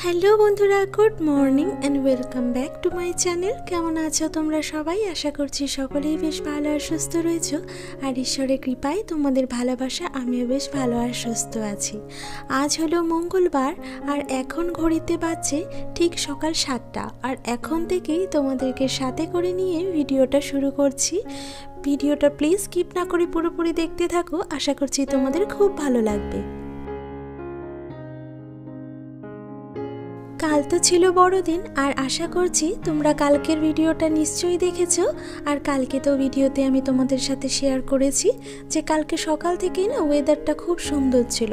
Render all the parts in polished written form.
Hello বন্ধুরা, good morning and welcome back to my channel. কেমন আছো তোমরা সবাই? আশা করছি সকলেই বেশ ভালো আর সুস্থ রয়েছো, আর ঈশ্বরের কৃপায় তোমাদের ভালোবাসা আমিও বেশ ভালো আর সুস্থ আছি। আজ হলো মঙ্গলবার, আর এখন ঘড়িতে বাজছে ঠিক সকাল 7টা, আর এখন থেকেই তোমাদেরকে সাথে করে নিয়ে ভিডিওটা শুরু করছি। ভিডিওটা প্লিজ স্কিপ না করে পুরোপুরি দেখতে থাকো, আশা করছি তোমাদের খুব ভালো লাগবে। কাল তো ছিল বড়দিন, আর আশা করছি তোমরা কালকের ভিডিওটা নিশ্চয়ই দেখেছো। আর কালকে তো ভিডিওতে আমি তোমাদের সাথে শেয়ার করেছি যে কালকে সকাল থেকেই না ওয়েদারটা খুব সুন্দর ছিল,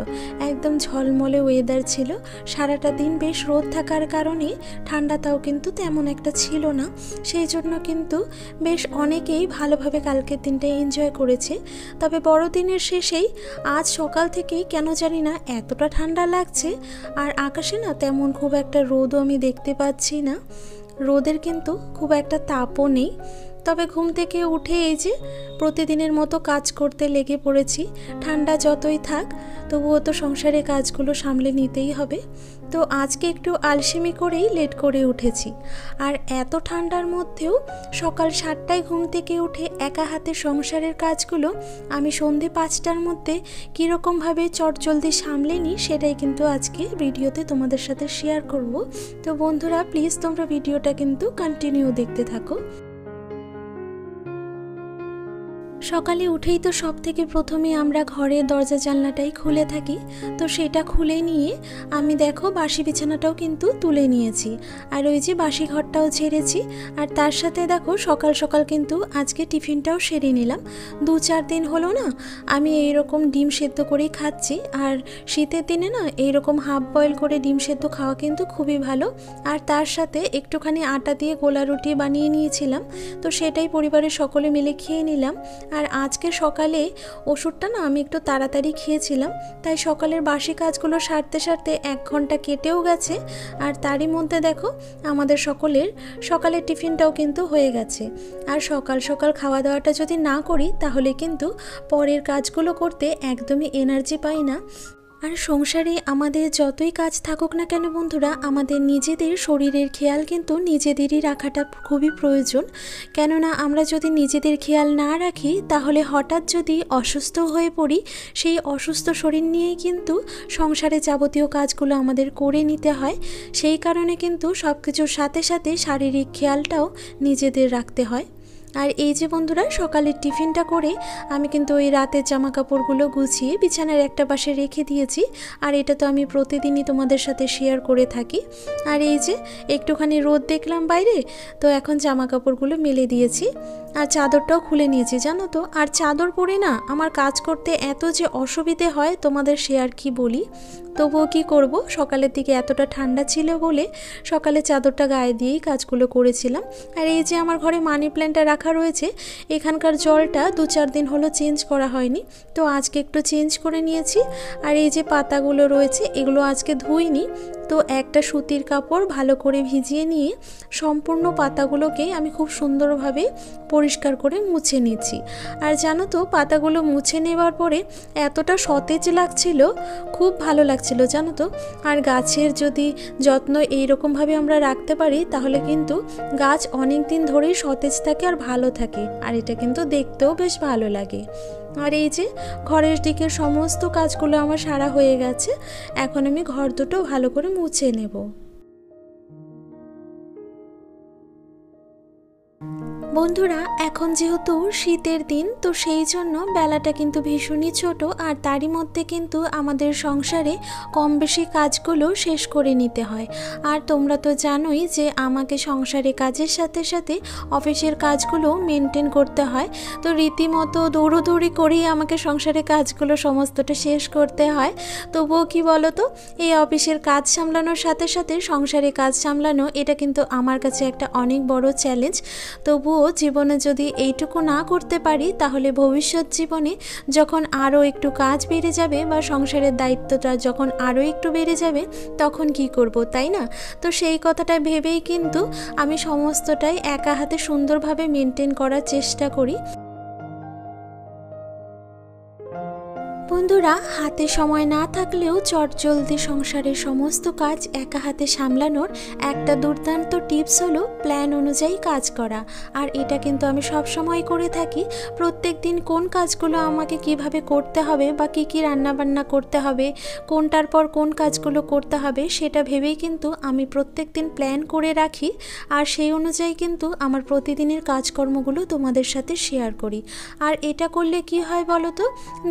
একদম ঝলমলে ওয়েদার ছিল। সারাটা দিন বেশ রোদ থাকার কারণে ঠান্ডাটাও কিন্তু তেমন একটা ছিল না, সেই জন্য কিন্তু বেশ অনেকেই ভালোভাবে কালকের দিনটা এনজয় করেছে। তবে বড়দিনের শেষেই আজ সকাল থেকেই কেন জানি না এতটা ঠান্ডা লাগছে, আর আকাশে না তেমন খুব একটা রোদও আমি দেখতে পাচ্ছি না, রোদের কিন্তু খুব একটা তাপও নেই। তবে ঘুম থেকে উঠে এই যে প্রতিদিনের মতো কাজ করতে লেগে পড়েছি। ঠান্ডা যতই থাক তবুও তো সংসারের কাজগুলো সামলে নিতেই হবে। তো আজকে একটু আলসেমি করেই লেট করে উঠেছি, আর এত ঠান্ডার মধ্যেও সকাল 7টায় ঘুম থেকে উঠে একা হাতে সংসারের কাজগুলো আমি সন্ধে 5টার মধ্যে কীরকমভাবে চটজলদি সামলে নিই সেটাই কিন্তু আজকে ভিডিওতে তোমাদের সাথে শেয়ার করব। তো বন্ধুরা প্লিজ তোমরা ভিডিওটা কিন্তু কন্টিনিউ দেখতে থাকো। সকালে উঠেই তো সব থেকে প্রথমে আমরা ঘরের দরজা জানলাটাই খুলে থাকি, তো সেটা খুলে নিয়ে আমি দেখো বাসি বিছানাটাও কিন্তু তুলে নিয়েছি, আর ওই যে বাসি ঘরটাও ঝেড়েছি। আর তার সাথে দেখো সকাল সকাল কিন্তু আজকে টিফিনটাও সেরে নিলাম। 2-4 দিন হলো না আমি এইরকম ডিম সেদ্ধ করেই খাচ্ছি, আর শীতের দিনে না এইরকম হাফ বয়েল করে ডিম সেদ্ধ খাওয়া কিন্তু খুবই ভালো। আর তার সাথে একটুখানি আটা দিয়ে গোলা রুটি বানিয়ে নিয়েছিলাম, তো সেটাই পরিবারের সকলে মিলে খেয়ে নিলাম। আর আজকে সকালে ওষুধটা না আমি একটু তাড়াতাড়ি খেয়েছিলাম, তাই সকালের বাসি কাজগুলো সারতে সারতে 1 ঘন্টা কেটেও গেছে। আর তারই মধ্যে দেখো আমাদের সকলের সকালের টিফিনটাও কিন্তু হয়ে গেছে। আর সকাল সকাল খাওয়া দাওয়াটা যদি না করি তাহলে কিন্তু পরের কাজগুলো করতে একদমই এনার্জি পাই না। আর সংসারে আমাদের যতই কাজ থাকুক না কেন বন্ধুরা, আমাদের নিজেদের শরীরের খেয়াল কিন্তু নিজেদেরই রাখাটা খুবই প্রয়োজন। কেননা আমরা যদি নিজেদের খেয়াল না রাখি তাহলে হঠাৎ যদি অসুস্থ হয়ে পড়ি, সেই অসুস্থ শরীর নিয়েই কিন্তু সংসারে যাবতীয় কাজগুলো আমাদের করে নিতে হয়। সেই কারণে কিন্তু সব কিছুর সাথে সাথে শারীরিক খেয়ালটাও নিজেদের রাখতে হয়। আর এই যে বন্ধুরা সকালের টিফিনটা করে আমি কিন্তু ওই রাতের জামা কাপড়গুলো গুছিয়ে বিছানার একটা পাশে রেখে দিয়েছি, আর এটা তো আমি প্রতিদিনই তোমাদের সাথে শেয়ার করে থাকি। আর এই যে একটুখানি রোদ দেখলাম বাইরে, তো এখন জামা কাপড়গুলো মেলে দিয়েছি, আর চাদরটাও খুলে নিয়েছি জানো তো। আর চাদর পরে না আমার কাজ করতে এত যে অসুবিধে হয় তোমাদের শেয়ার কি বলি। তবুও কি করব, সকালের দিকে এতটা ঠান্ডা ছিল বলে সকালে চাদরটা গায়ে দিয়েই কাজগুলো করেছিলাম। আর এই যে আমার ঘরে মানি প্ল্যান্টটা রাখা রয়েছে, এখানকার জলটা 2-4 দিন হলো চেঞ্জ করা হয়নি, তো আজকে একটু চেঞ্জ করে নিয়েছি। আর এই যে পাতাগুলো রয়েছে এগুলো আজকে ধুইনি, তো একটা সুতির কাপড় ভালো করে ভিজিয়ে নিয়ে সম্পূর্ণ পাতাগুলোকে আমি খুব সুন্দরভাবে পরিষ্কার করে মুছে নিচ্ছি। আর জানো তো পাতাগুলো মুছে নেবার পরে এতটা সতেজ লাগছিল, খুব ভালো লাগছিল জানো তো। আর গাছের যদি যত্ন এইরকমভাবে আমরা রাখতে পারি তাহলে কিন্তু গাছ অনেক দিন ধরেই সতেজ থাকে আর ভালো থাকে, আর এটা কিন্তু দেখতেও বেশ ভালো লাগে। আর এই যে ঘরের দিকের সমস্ত কাজগুলো আমার সারা হয়ে গেছে, এখন আমি ঘর দুটো ভালো করে মুছে নেব। বন্ধুরা এখন যেহেতু শীতের দিন, তো সেই জন্য বেলাটা কিন্তু ভীষণই ছোট, আর তারই মধ্যে কিন্তু আমাদের সংসারে কম বেশি কাজগুলো শেষ করে নিতে হয়। আর তোমরা তো জানোই যে আমাকে সংসারে কাজের সাথে সাথে অফিসের কাজগুলো মেনটেন করতে হয়, তো রীতিমতো দৌড়োদৌড়ি করেই আমাকে সংসারে কাজগুলো সমস্তটা শেষ করতে হয়। তবুও কি বলো তো, এই অফিসের কাজ সামলানোর সাথে সাথে সংসারে কাজ সামলানো এটা কিন্তু আমার কাছে একটা অনেক বড় চ্যালেঞ্জ। তবুও জীবনে যদি এইটুকু না করতে পারি তাহলে ভবিষ্যৎ জীবনে যখন আরও একটু কাজ বেড়ে যাবে বা সংসারের দায়িত্বটা যখন আরও একটু বেড়ে যাবে তখন কি করব, তাই না? তো সেই কথাটা ভেবেই কিন্তু আমি সমস্তটাই একা হাতে সুন্দরভাবে মেনটেন করার চেষ্টা করি। বন্ধুরা, হাতে সময় না থাকলেও চটজলদি সংসারের সমস্ত কাজ একা হাতে সামলানোর একটা দুর্দান্ত টিপস হলো প্ল্যান অনুযায়ী কাজ করা। আর এটা কিন্তু আমি সব সময় করে থাকি। প্রত্যেক দিন কোন কাজগুলো আমাকে কিভাবে করতে হবে বা কী কী রান্নাবান্না করতে হবে, কোনটার পর কোন কাজগুলো করতে হবে সেটা ভেবেই কিন্তু আমি প্রত্যেক দিন প্ল্যান করে রাখি। আর সেই অনুযায়ী কিন্তু আমার প্রতিদিনের কাজকর্মগুলো তোমাদের সাথে শেয়ার করি। আর এটা করলে কি হয় বলো তো,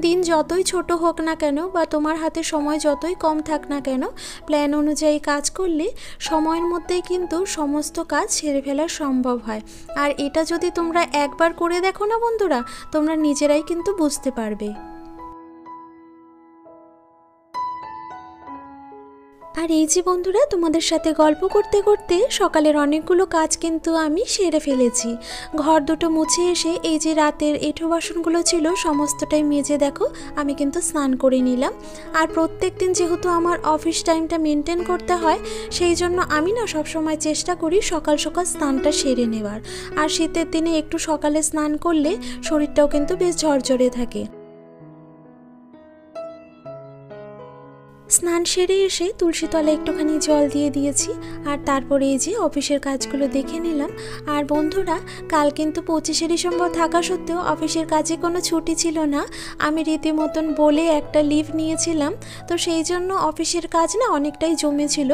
দিন যতই ছোট হোক না কেন বা তোমার হাতে সময় যতই কম থাক না কেন, প্ল্যান অনুযায়ী কাজ করলে সময়ের মধ্যেই কিন্তু সমস্ত কাজ সেরে ফেলা সম্ভব হয়। আর এটা যদি তোমরা একবার করে দেখো না বন্ধুরা, তোমরা নিজেরাই কিন্তু বুঝতে পারবে। আর এই যে বন্ধুরা, তোমাদের সাথে গল্প করতে করতে সকালের অনেকগুলো কাজ কিন্তু আমি সেরে ফেলেছি। ঘর দুটো মুছে এসে এই যে রাতের এঁঠো বাসনগুলো ছিল সমস্তটাই মেজে দেখো আমি কিন্তু স্নান করে নিলাম। আর প্রত্যেক দিন যেহেতু আমার অফিস টাইমটা মেনটেন করতে হয়, সেই জন্য আমি না সবসময় চেষ্টা করি সকাল সকাল স্নানটা সেরে নেওয়ার। আর শীতের দিনে একটু সকালে স্নান করলে শরীরটাও কিন্তু বেশ ঝরঝরে থাকে। স্নান সেরে এসে তুলসী তলায় একটুখানি জল দিয়ে দিয়েছি। আর তারপরে এই যে অফিসের কাজগুলো দেখে নিলাম। আর বন্ধুরা, কাল কিন্তু 25শে ডিসেম্বর থাকা সত্ত্বেও অফিসের কাজে কোনো ছুটি ছিল না। আমি রীতিমতন বলে একটা লিভ নিয়েছিলাম, তো সেই জন্য অফিসের কাজ না অনেকটাই জমেছিল।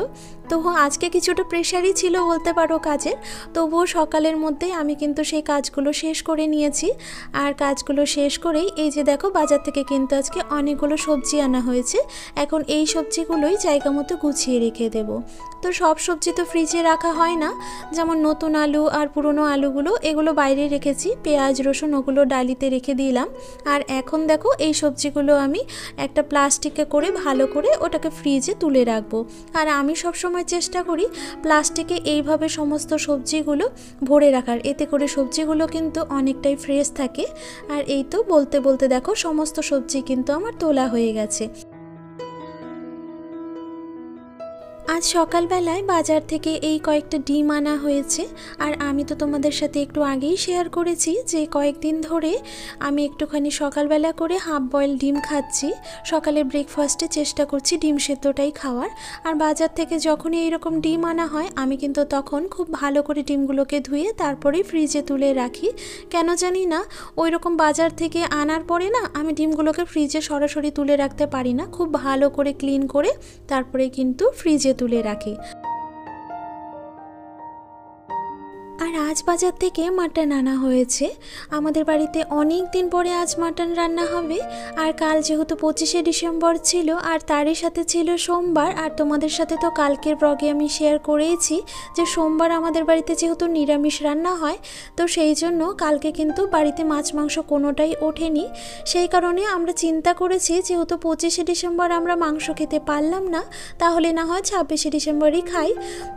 তো আজকে কিছুটা প্রেশারই ছিল বলতে পারো কাজের, তবুও সকালের মধ্যেই আমি কিন্তু সেই কাজগুলো শেষ করে নিয়েছি। আর কাজগুলো শেষ করেই এই যে দেখো বাজার থেকে কিন্তু আজকে অনেকগুলো সবজি আনা হয়েছে। এখন এই সবজিগুলোই জায়গা মতো গুছিয়ে রেখে দেব। তো সব সবজি তো ফ্রিজে রাখা হয় না, যেমন নতুন আলু আর পুরনো আলুগুলো এগুলো বাইরে রেখেছি, পেঁয়াজ রসুন ওগুলো ডালিতে রেখে দিলাম। আর এখন দেখো এই সবজিগুলো আমি একটা প্লাস্টিকে করে ভালো করে ওটাকে ফ্রিজে তুলে রাখবো। আর আমি সবসময় চেষ্টা করি প্লাস্টিকে এইভাবে সমস্ত সবজিগুলো ভরে রাখার, এতে করে সবজিগুলো কিন্তু অনেকটাই ফ্রেশ থাকে। আর এই তো বলতে বলতে দেখো সমস্ত সবজি কিন্তু আমার তোলা হয়ে গেছে। আজ সকালবেলায় বাজার থেকে এই কয়েকটা ডিম আনা হয়েছে। আর আমি তো তোমাদের সাথে একটু আগেই শেয়ার করেছি যে কয়েকদিন ধরে আমি একটুখানি সকালবেলা করে হাফ বয়েল ডিম খাচ্ছি। সকালে ব্রেকফাস্টে চেষ্টা করছি ডিম সেদ্ধটাই খাওয়ার। আর বাজার থেকে যখনই এইরকম ডিম আনা হয় আমি কিন্তু তখন খুব ভালো করে ডিমগুলোকে ধুয়ে তারপরে ফ্রিজে তুলে রাখি। কেন জানি না ওই রকম বাজার থেকে আনার পরে না আমি ডিমগুলোকে ফ্রিজে সরাসরি তুলে রাখতে পারি না, খুব ভালো করে ক্লিন করে তারপরে কিন্তু ফ্রিজে তুলে রাখি। আর আজ বাজার থেকে মাটন আনা হয়েছে। আমাদের বাড়িতে অনেক দিন পরে আজ মাটন রান্না হবে। আর কাল যেহেতু 25শে ডিসেম্বর ছিল আর তারই সাথে ছিল সোমবার। আর তোমাদের সাথে তো কালকের ব্লগে আমি শেয়ার করেইছি যে সোমবার আমাদের বাড়িতে যেহেতু নিরামিষ রান্না হয়, তো সেই জন্য কালকে কিন্তু বাড়িতে মাছ মাংস কোনোটাই ওঠেনি। সেই কারণে আমরা চিন্তা করেছি যেহেতু 25শে ডিসেম্বর আমরা মাংস খেতে পারলাম না, তাহলে না হয় 26শে ডিসেম্বরই খাই।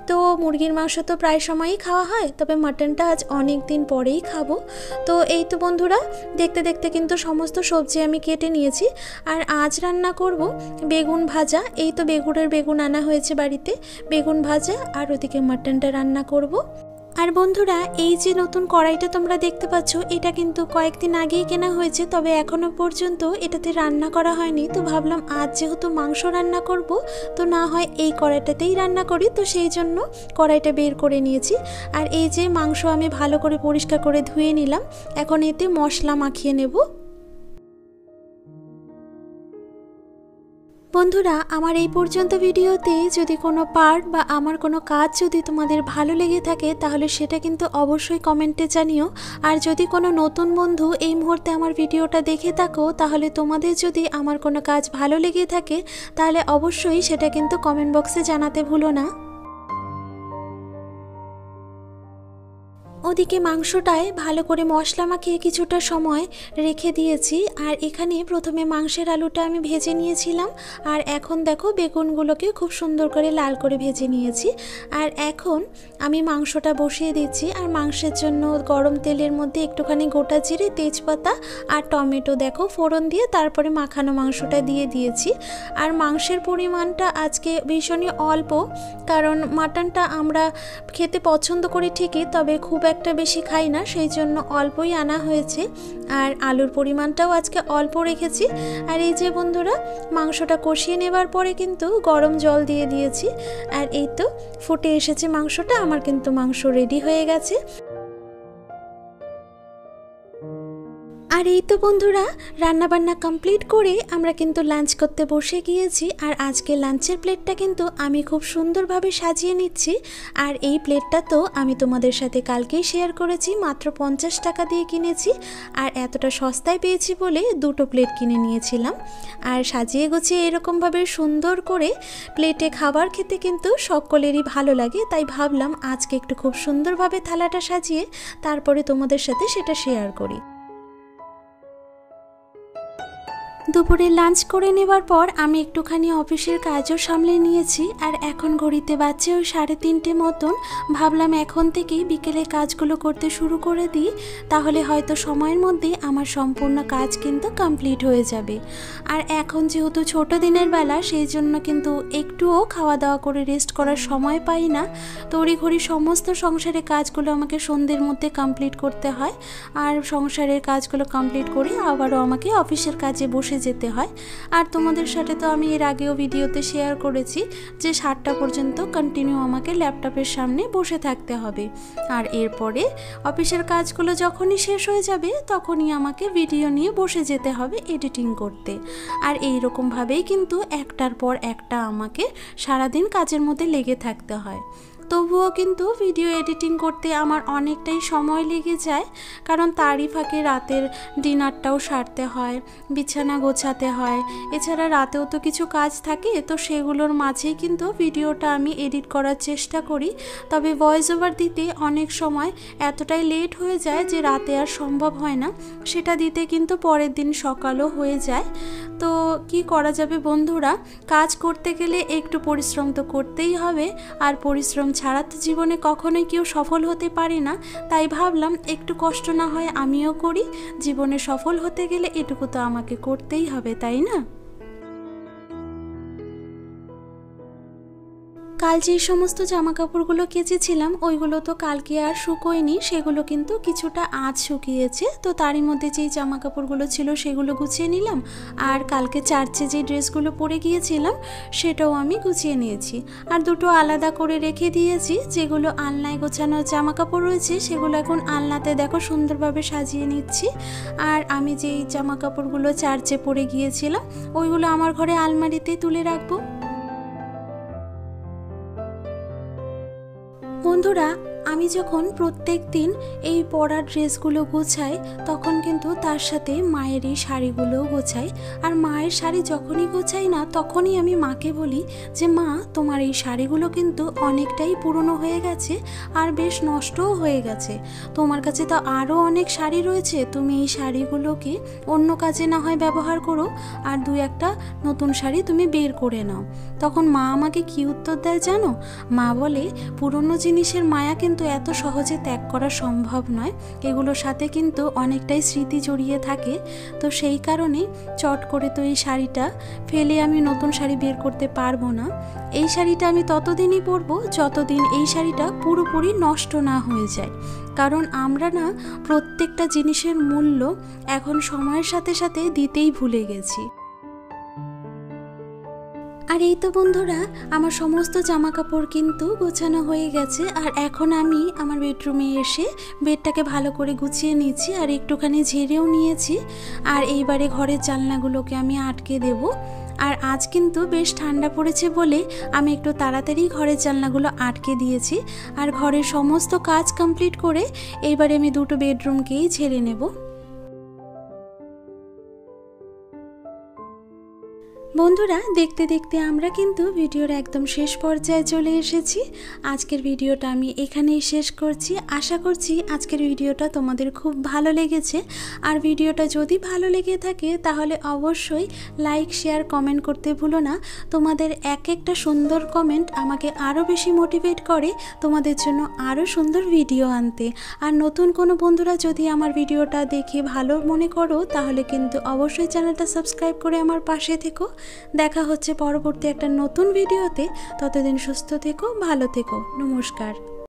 তো মুরগির মাংস তো প্রায় সময়ই খাওয়া হয়, তবে মাটনটা আজ অনেক দিন পরেই খাবো। তো এই তো বন্ধুরা, দেখতে দেখতে কিন্তু সমস্ত সবজি আমি কেটে নিয়েছি। আর আজ রান্না করব বেগুন ভাজা। এই তো বেগুন আনা হয়েছে বাড়িতে, বেগুন ভাজা। আর ওদিকে মাটনটা রান্না করব। আর বন্ধুরা, এই যে নতুন কড়াইটা তোমরা দেখতে পাচ্ছ, এটা কিন্তু কয়েকদিন আগেই কেনা হয়েছে, তবে এখনো পর্যন্ত এটাতে রান্না করা হয়নি। তো ভাবলাম আজ যেহেতু মাংস রান্না করব, তো না হয় এই কড়াইটাতেই রান্না করি। তো সেই জন্য কড়াইটা বের করে নিয়েছি। আর এই যে মাংস আমি ভালো করে পরিষ্কার করে ধুয়ে নিলাম। এখন এতে মশলা মাখিয়ে নেব। বন্ধুরা, আমার এই পর্যন্ত ভিডিওতে যদি কোনো পার্ট বা আমার কোনো কাজ যদি তোমাদের ভালো লেগে থাকে, তাহলে সেটা কিন্তু অবশ্যই কমেন্টে জানিও। আর যদি কোনো নতুন বন্ধু এই মুহূর্তে আমার ভিডিওটা দেখে থাকো, তাহলে তোমাদের যদি আমার কোনো কাজ ভালো লেগে থাকে, তাহলে অবশ্যই সেটা কিন্তু কমেন্ট বক্সে জানাতে ভুলো না। ওদিকে মাংসটায় ভালো করে মশলা মাখিয়ে কিছুটা সময় রেখে দিয়েছি। আর এখানে প্রথমে মাংসের আলুটা আমি ভেজে নিয়েছিলাম। আর এখন দেখো বেগুনগুলোকে খুব সুন্দর করে লাল করে ভেজে নিয়েছি। আর এখন আমি মাংসটা বসিয়ে দিচ্ছি। আর মাংসের জন্য গরম তেলের মধ্যে একটুখানি গোটা জিরে, তেজপাতা আর টমেটো দেখো ফোড়ন দিয়ে তারপরে মাখানো মাংসটা দিয়ে দিয়েছি। আর মাংসের পরিমাণটা আজকে ভীষণই অল্প, কারণ মাটনটা আমরা খেতে পছন্দ করি ঠিকই, তবে খুব একটা বেশি খাই না, সেই জন্য অল্পই আনা হয়েছে। আর আলুর পরিমাণটাও আজকে অল্প রেখেছি। আর এই যে বন্ধুরা, মাংসটা কষিয়ে নেবার পরে কিন্তু গরম জল দিয়ে দিয়েছি। আর এই তো ফুটে এসেছে মাংসটা, আমার কিন্তু মাংস রেডি হয়ে গেছে। আর এই তো বন্ধুরা, রান্নাবান্না কমপ্লিট করে আমরা কিন্তু লাঞ্চ করতে বসে গিয়েছি। আর আজকে লাঞ্চের প্লেটটা কিন্তু আমি খুব সুন্দরভাবে সাজিয়ে নিচ্ছি। আর এই প্লেটটা তো আমি তোমাদের সাথে কালকেই শেয়ার করেছি, মাত্র 50 টাকা দিয়ে কিনেছি। আর এতটা সস্তায় পেয়েছি বলে দুটো প্লেট কিনে নিয়েছিলাম। আর সাজিয়ে গুছিয়ে এরকমভাবে সুন্দর করে প্লেটে খাবার খেতে কিন্তু সকলেরই ভালো লাগে, তাই ভাবলাম আজকে একটু খুব সুন্দরভাবে থালাটা সাজিয়ে তারপরে তোমাদের সাথে সেটা শেয়ার করি। দুপুরে লাঞ্চ করে নেবার পর আমি একটুখানি অফিসের কাজও সামলে নিয়েছি। আর এখন ঘড়িতে বাজছে ওই 3:30 মতন। ভাবলাম এখন থেকেই বিকেলে কাজগুলো করতে শুরু করে দিই, তাহলে হয়তো সময়ের মধ্যে আমার সম্পূর্ণ কাজ কিন্তু কমপ্লিট হয়ে যাবে। আর এখন যেহেতু ছোট দিনের বেলা, সেই জন্য কিন্তু একটুও খাওয়া দাওয়া করে রেস্ট করার সময় পাই না। তড়িঘড়ি সমস্ত সংসারের কাজগুলো আমাকে সন্ধ্যের মধ্যে কমপ্লিট করতে হয়। আর সংসারের কাজগুলো কমপ্লিট করে আবারও আমাকে অফিসের কাজে বসে যেতে হয়। আর তোমাদের সাথে তো আমি এর আগেও ভিডিওতে শেয়ার করেছি যে 7টা পর্যন্ত কন্টিনিউ আমাকে ল্যাপটপের সামনে বসে থাকতে হবে। আর এরপরে অফিসের কাজগুলো যখনই শেষ হয়ে যাবে তখনই আমাকে ভিডিও নিয়ে বসে যেতে হবে এডিটিং করতে। আর এই রকমভাবেই কিন্তু একটার পর একটা আমাকে সারাদিন কাজের মধ্যে লেগে থাকতে হয়। তবুও কিন্তু ভিডিও এডিটিং করতে আমার অনেকটাই সময় লেগে যায়, কারণ তারই ফাঁকে রাতের ডিনারটাও সারতে হয়, বিছানা গোছাতে হয়। এছাড়া রাতেও তো কিছু কাজ থাকে, তো সেগুলোর মাঝেই কিন্তু ভিডিওটা আমি এডিট করার চেষ্টা করি। তবে ভয়েস ওভার দিতে অনেক সময় এতটাই লেট হয়ে যায় যে রাতে আর সম্ভব হয় না, সেটা দিতে কিন্তু পরের দিন সকালও হয়ে যায়। তো কি করা যাবে বন্ধুরা, কাজ করতে গেলে একটু পরিশ্রম তো করতেই হবে। আর পরিশ্রম ছাড়া তো জীবনে কখনোই কেউ সফল হতে পারে না। তাই ভাবলাম একটু কষ্ট না হয় আমিও করি, জীবনে সফল হতে গেলে এটুকু তো আমাকে করতেই হবে, তাই না? কাল যে সমস্ত জামা কাপড়গুলো কেচেছিলাম ওইগুলো তো কালকে আর শুকোয়নি, সেগুলো কিন্তু কিছুটা আজ শুকিয়েছে। তো তারই মধ্যে যেই জামা কাপড়গুলো ছিল সেগুলো গুছিয়ে নিলাম। আর কালকে চার্চে যে ড্রেসগুলো পরে গিয়েছিলাম সেটাও আমি গুছিয়ে নিয়েছি। আর দুটো আলাদা করে রেখে দিয়েছি, যেগুলো আলনায় গোছানো জামা কাপড় রয়েছে সেগুলো এখন আলনাতে দেখো সুন্দরভাবে সাজিয়ে নিচ্ছি। আর আমি যেই জামা কাপড়গুলো চার্চে পরে গিয়েছিলাম ওইগুলো আমার ঘরে আলমারিতে তুলে রাখবো। বন্ধুরা, আমি যখন প্রত্যেক দিন এই পরা ড্রেসগুলো গোছাই তখন কিন্তু তার সাথে মায়ের এই শাড়িগুলোও গোছাই। আর মায়ের শাড়ি যখনই গোছাই না তখনই আমি মাকে বলি যে মা, তোমার এই শাড়িগুলো কিন্তু অনেকটাই পুরনো হয়ে গেছে আর বেশ নষ্টও হয়ে গেছে। তোমার কাছে তো আরও অনেক শাড়ি রয়েছে, তুমি এই শাড়িগুলোকে অন্য কাজে না হয় ব্যবহার করো, আর 2-1টা নতুন শাড়ি তুমি বের করে নাও। তখন মা আমাকে কি উত্তর দেয় জানো? মা বলে, পুরনো জিনিসের মায়া কিন্তু এত সহজে ত্যাগ করা সম্ভব নয়, এগুলোর সাথে কিন্তু অনেকটাই স্মৃতি জড়িয়ে থাকে। তো সেই কারণে চট করে তো এই শাড়িটা ফেলে আমি নতুন শাড়ি বের করতে পারবো না। এই শাড়িটা আমি ততদিনই পরবো যতদিন এই শাড়িটা পুরোপুরি নষ্ট না হয়ে যায়। কারণ আমরা না প্রত্যেকটা জিনিসের মূল্য এখন সময়ের সাথে সাথে দিতেই ভুলে গেছি। আর এই তো বন্ধুরা, আমার সমস্ত জামা কাপড় কিন্তু গোছানো হয়ে গেছে। আর এখন আমি আমার বেডরুমে এসে বেডটাকে ভালো করে গুছিয়ে নিয়েছি আর একটুখানি ঝেড়েও নিয়েছি। আর এইবারে ঘরের জানলাগুলোকে আমি আটকে দেব। আর আজ কিন্তু বেশ ঠান্ডা পড়েছে বলে আমি একটু তাড়াতাড়ি ঘরের জানলাগুলো আটকে দিয়েছি। আর ঘরের সমস্ত কাজ কমপ্লিট করে এইবারে আমি দুটো বেডরুমকেই ঝেড়ে নেব। বন্ধুরা, দেখতে দেখতে আমরা কিন্তু ভিডিওর একদম শেষ পর্যায়ে চলে এসেছি। আজকের ভিডিওটা আমি এখানেই শেষ করছি। আশা করছি আজকের ভিডিওটা তোমাদের খুব ভালো লেগেছে। আর ভিডিওটা যদি ভালো লেগে থাকে তাহলে অবশ্যই লাইক, শেয়ার, কমেন্ট করতে ভুলো না। তোমাদের এক একটা সুন্দর কমেন্ট আমাকে আরও বেশি মোটিভেট করে তোমাদের জন্য আরও সুন্দর ভিডিও আনতে। আর নতুন কোনো বন্ধুরা যদি আমার ভিডিওটা দেখে ভালো মনে করো তাহলে কিন্তু অবশ্যই চ্যানেলটা সাবস্ক্রাইব করে আমার পাশে থেকো। দেখা হচ্ছে পরবর্তী একটা নতুন ভিডিওতে। ততদিন সুস্থ থেকো, ভালো থেকো। নমস্কার।